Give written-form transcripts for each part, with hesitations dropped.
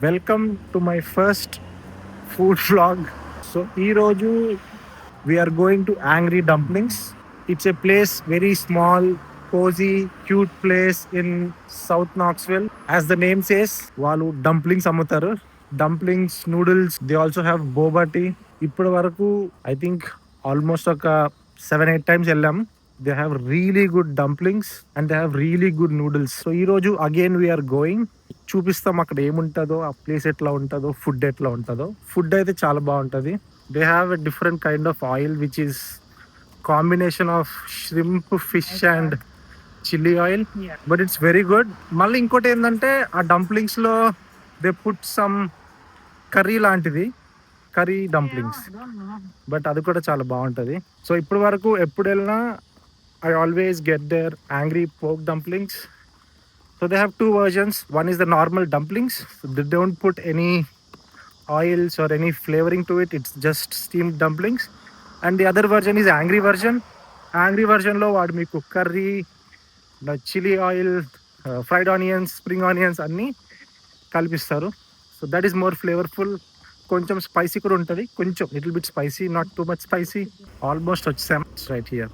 Welcome to my first food vlog. So ఈరోజు we're going to angry dumplings. It's a place very small, cozy, cute place in south Knoxville. As the name says, వాళ్ళు dumplings అమ్ముతారు. Dumplings, noodles, they also have boba tea. ఇప్పటి వరకు I think almost ఒక 7-8 times వెళ్ళాం. They have really good dumplings and they have really good noodles. So ఈ రోజు again we are going. చూపిస్తాం అక్కడ ఏముంటుందో, ఆ ప్లేస్ ఎట్లా ఉంటుందో, ఫుడ్ ఎట్లా ఉంటుందో. ఫుడ్ అయితే చాలా బాగుంటుంది. They have a different kind of oil which is combination of shrimp, fish and chilli oil, but it's very good. మళ్ళీ ఇంకోటి ఏంటంటే ఆ డంప్లింగ్స్ లో దే పుట్ సమ్ కర్రీ లాంటిది, కర్రీ డంప్లింగ్స్, బట్ అది కూడా చాలా బాగుంటుంది. సో ఇప్పటి వరకు ఎప్పుడు వెళ్ళినా I always get their angry pork dumplings. So they have two versions. One is the normal dumplings. So they don't put any oils or any flavoring to it. It's just steamed dumplings. And the other version is angry version. Angry version lo vaadu meeku curry, chili oil, fried onions, spring onions anni కలిపిస్తారు. So that is more flavorful. కొంచెం spicy కూడా ఉంటుంది. కొంచెం little bit spicy, not too much spicy. Almost వచ్చేసాం. Right here.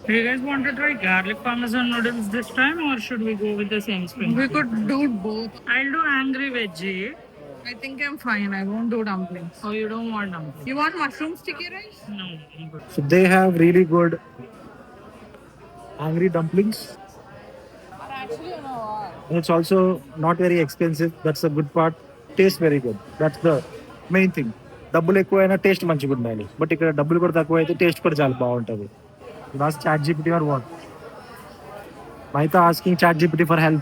Do you guys want to try garlic parmesan noodles this time, or should we go with the same spring? We could do both. I'll do angry veggie. I think I'm fine. I won't do dumplings. Oh, you don't want dumplings? You want mushroom sticky rice? No, I'm good. So they have really good angry dumplings. But actually, you know what? And it's also not very expensive. That's the good part. Tastes very good. That's the main thing. డబ్బులు ఎక్కువైనా taste మంచిగా ఉండాలి. But ఇక్కడ డబ్బులు కూడా తక్కువ అయితే taste కూడా చాలా బాగుంటుంది. Ask ChatGPT or what? Maita asking ChatGPT for help.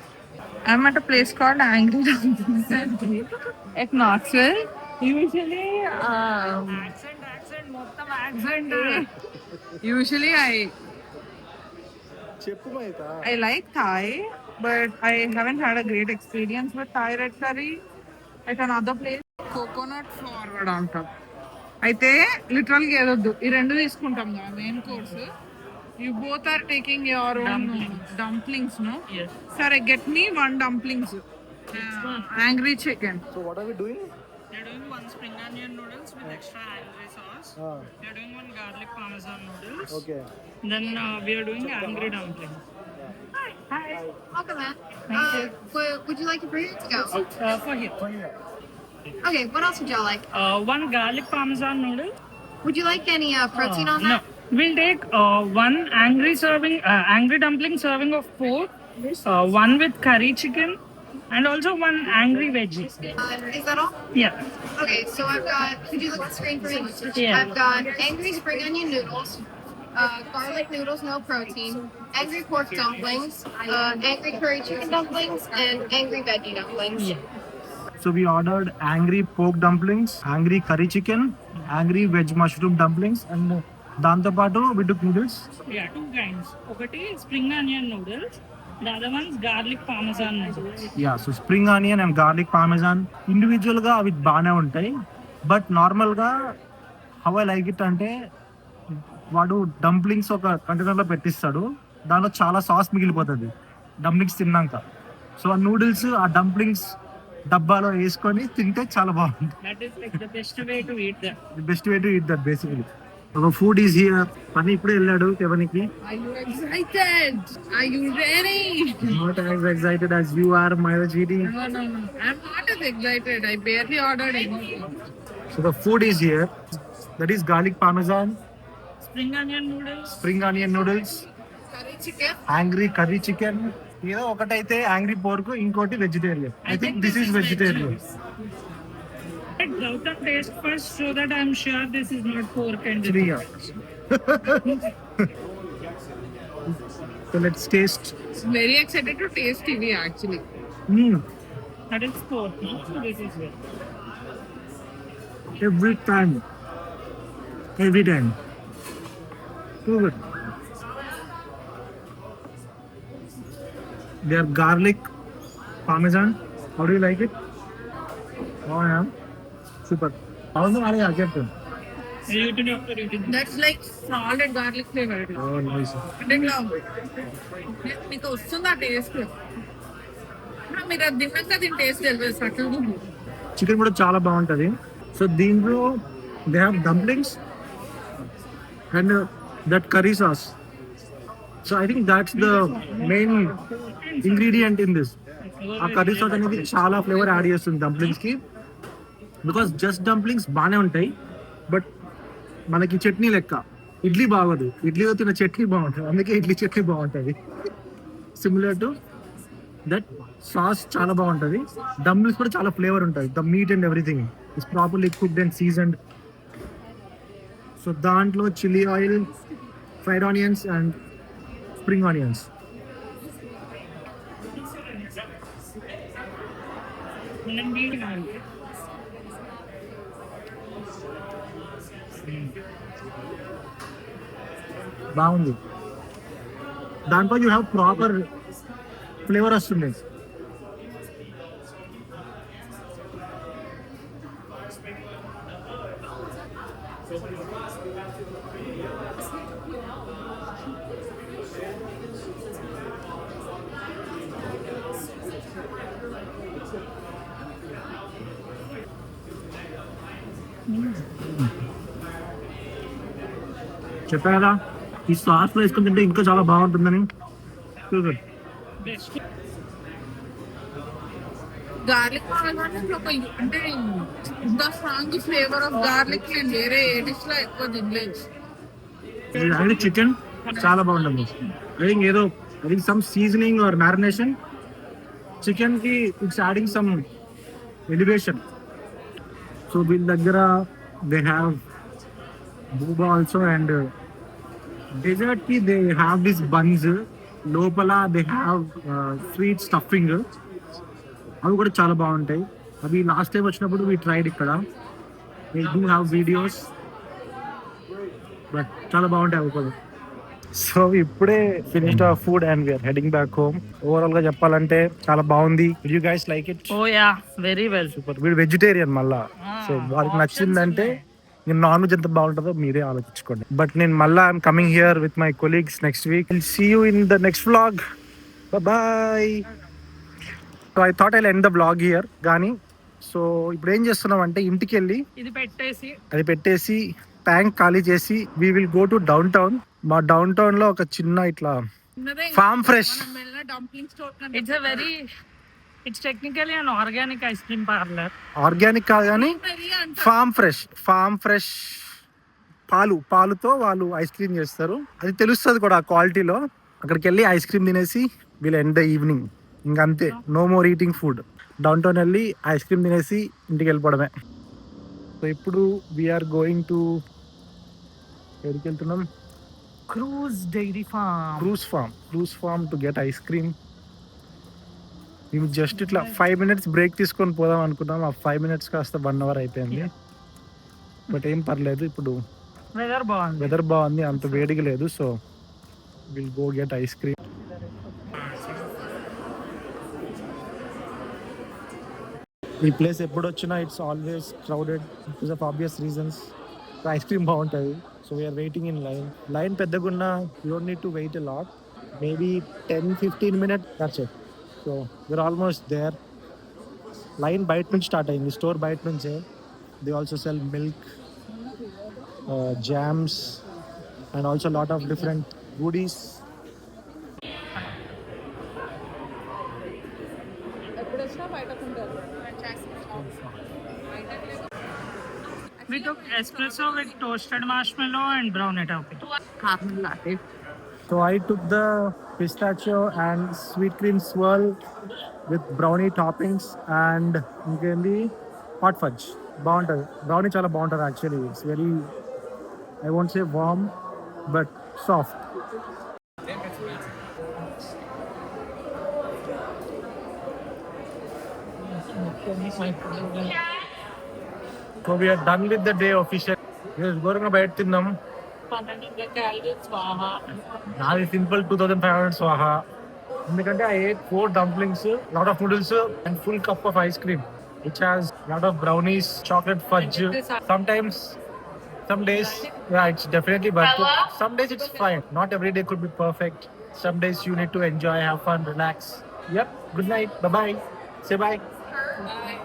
I'm at a place called Angry Dumplings at Knoxville. Usually, usually I like Thai, but I haven't had a great experience with Thai red curry at another place. Coconut forward on top. అయితే లిటరల్గా ఏదొద్దు, ఈ రెండు తీసుకుంటాం కదా main course. You both are taking your own dumplings, no? Yes. Sir, get me one dumplings. Angry chicken. So what are we doing? They're doing one spring onion noodles with extra angry sauce. They're doing one garlic parmesan noodles. Okay. Then we are doing angry dumplings. Hi. Welcome, man. Thank you. Would you like it for you to go? For here. Okay, what else would y'all like? One garlic parmesan noodle. Would you like any protein on No. that? We'll take one angry dumpling serving of pork, one with curry chicken, and also one angry veggie. Is that all? Yeah. Okay, so I've got, could you look at the screen for me? Yeah. I've got angry spring onion noodles, garlic noodles, no protein, angry pork dumplings, angry curry chicken dumplings, and angry veggie dumplings. Yeah. So we ordered angry pork dumplings, angry curry chicken, angry veg mushroom dumplings, and దాంతో పాటు we took noodles. Yeah, two kinds. ఒకటి spring onion noodles. The other one's garlic parmesan noodles. Yeah, so spring onion and garlic Parmesan ఇండివిజువల్గా అవి బాగానే ఉంటాయి. But నార్మల్గా how I like it అంటే, వాడు డంప్లింగ్స్ ఒక కంటైనర్లో పెట్టిస్తాడు, దానిలో చాలా సాస్ మిగిలిపోతుంది డంప్లింగ్స్ తిన్నాక. సో ఆ నూడిల్స్ ఆ డంప్లింగ్స్ డబ్బాలో వేసుకొని తింటే చాలా బాగుంటుంది. That is like the best way to eat that. The best way to eat that basically. Food is here. పని ఇప్పుడే వెళ్ళాడు ఎవరికి. Are you excited? Are you ready? Not as excited as you are, Mayur GD. No. I'm not as excited. I barely ordered anything. So the food is here. That is garlic parmesan, Spring onion noodles. spring onion noodles, Curry chicken. angry curry chicken. ఏదో ఒకటైతే angry pork, ఇంకోటి vegetarian. I think this is vegetarian. Let Gautam taste first so that I'm sure this is not pork and So let's taste. Very excited to taste TV actually. that is pork. No? So this is it. Every time. Too good. They are garlic parmesan. How do you like it? Oh yeah. Super. How's the Maria get to? That's like salt and garlic flavor. Oh nice. అంటే ఇట్లా మీకు వస్తుందా taste? మీరు అది తిన్నాక దీని taste తెలియదు అట్లా. చికెన్ కూడా చాలా బాగుంటుంది. సో దీంట్లో they have dumplings and that curry sauce. So I think that's the main ingredient in this. ఆ కర్రీ సాస్ అనేది చాలా ఫ్లేవర్ యాడ్ చేస్తుంది డంప్లింగ్స్ కి. బికాస్ జస్ట్ డంప్లింగ్స్ బాగానే ఉంటాయి, బట్ మనకి చట్నీ లెక్క ఇడ్లీ బాగోదు. ఇడ్లీలో తిన్న చట్నీ బాగుంటుంది, అందుకే ఇడ్లీ చట్నీ బాగుంటుంది. సిమిలర్ టు దట్ సాస్ చాలా బాగుంటుంది. డంప్లింగ్స్ కూడా చాలా ఫ్లేవర్ ఉంటుంది. The meat and everything is properly cooked and seasoned. So దాంట్లో chilli oil, fried onions and spring onions. బాగుంది. దాంట్లో యూ హ్యావ్ ప్రాపర్ ఫ్లేవర్ వస్తుంది. చెప్పా కదా ఈ సాస్ లో వేసుకుని తింటే ఇంకా చాలా బాగుంటుందని. గార్లిక్ అంటే ఇంత స్ట్రాంగ్ ఫ్లేవర్ ఆఫ్ గార్లిక్ నేను వేరే ఏ డిష్ లో ఎక్కువ తినలేదు. చికెన్ చాలా బాగుంటుంది. ఐ థింక్ ఏదో some seasoning or marination chicken కి it's adding some elevation. So వీళ్ళ దగ్గర they have boba also and dessert కి దే హ్యావ్ దిస్ బన్స్. లోపల దే హ్యావ్ స్వీట్ స్టఫింగ్. అవి కూడా చాలా బాగుంటాయి. అవి లాస్ట్ టైం వచ్చినప్పుడు వీ ట్రైడ్ ఇక్కడ. We do have videos, but చాలా బాగుంటాయి అవి కూడా. సో ఇప్పుడే finished our food and we're heading back home. Overall గా చెప్పాలంటే చాలా బాగుంది. You guys like it? Oh yeah, very well. Super. వీడు వెజిటేరియన్ మళ్ళా. సో వాళ్ళకి నచ్చిందంటే నేను నాన్ వెజ్ ఎంత బాగుంటుందో మీరే ఆలోచించుకోండి. బట్ నేను మళ్ళా I'm coming here with my colleagues next week. Will see you in the next vlog. Bye. So I thought I end the vlog here. కానీ సో ఇప్పుడు ఏం చేస్తున్నాం అంటే ఇంటికి వెళ్ళి అది పెట్టేసి ట్యాంక్ ఖాళీ చేసి we will go to down town. మా డౌన్ టౌన్ లో ఒక చిన్న ఇట్లా form fresh, It's technically an organic ice cream parlor. Organic కాదు కానీ ఫార్మ్ ఫ్రెష్ పాలుతో వాళ్ళు ఐస్ క్రీమ్ చేస్తారు. అది తెలుస్తుంది కూడా ఆ క్వాలిటీలో. అక్కడికి వెళ్ళి ఐస్ క్రీమ్ తినేసి వీల్ ఎండ్ ద ఈవినింగ్. ఇంకంతే, no more eating food. Downtown వెళ్ళి ఐస్ క్రీమ్ తినేసి ఇంటికి వెళ్ళిపోవడమే. సో ఇప్పుడు వీఆర్ గోయింగ్ టు ఎక్కడికి వెళ్తున్నాం? Cruise farm to get ice cream. మేము జస్ట్ ఇట్లా 5 minutes బ్రేక్ తీసుకొని పోదాం అనుకున్నాం. ఆ 5 minutes కాస్త 1 hour అయిపోయింది. బట్ ఏం పర్లేదు, ఇప్పుడు వెదర్ బాగుంది, అంత వేడిగా లేదు. So will go get ice cream. ఈ ప్లేస్ ఎప్పుడు వచ్చినా it's always crowded because of obvious reasons. Ice cream బాగుంటుంది. So we're waiting in line పెద్దగున్నా you don't need to wait a lot. Maybe 10-15 minutes, that's it. So we're almost there. Line బయట నుంచి start అయింది, store బయట నుంచే. They also sell milk, jams and also lot of different goodies. We took espresso with toasted marshmallow and brownie topping. Caramel latte. So I took the pistachio and sweet cream swirl with brownie toppings and ఇంకేంది hot fudge. బాగుంటుంది brownie, చాలా బాగుంటుంది actually. It's very, I won't say warm, but soft. So we are done with the day officially. ఘోరంగా బయట తిన్నాం. నాది simple 2500 స్వాహా. ఎందుకంటే I ate 4 dumplings, lot of noodles and full cup of ice cream which has lot of brownies, chocolate fudge. Sometimes, some days, yeah, it's definitely worth it. Some days it's fine. Not every day could be perfect. Some days you need to enjoy, have fun, relax. Yep. Good night. Bye-bye. Say bye. Bye.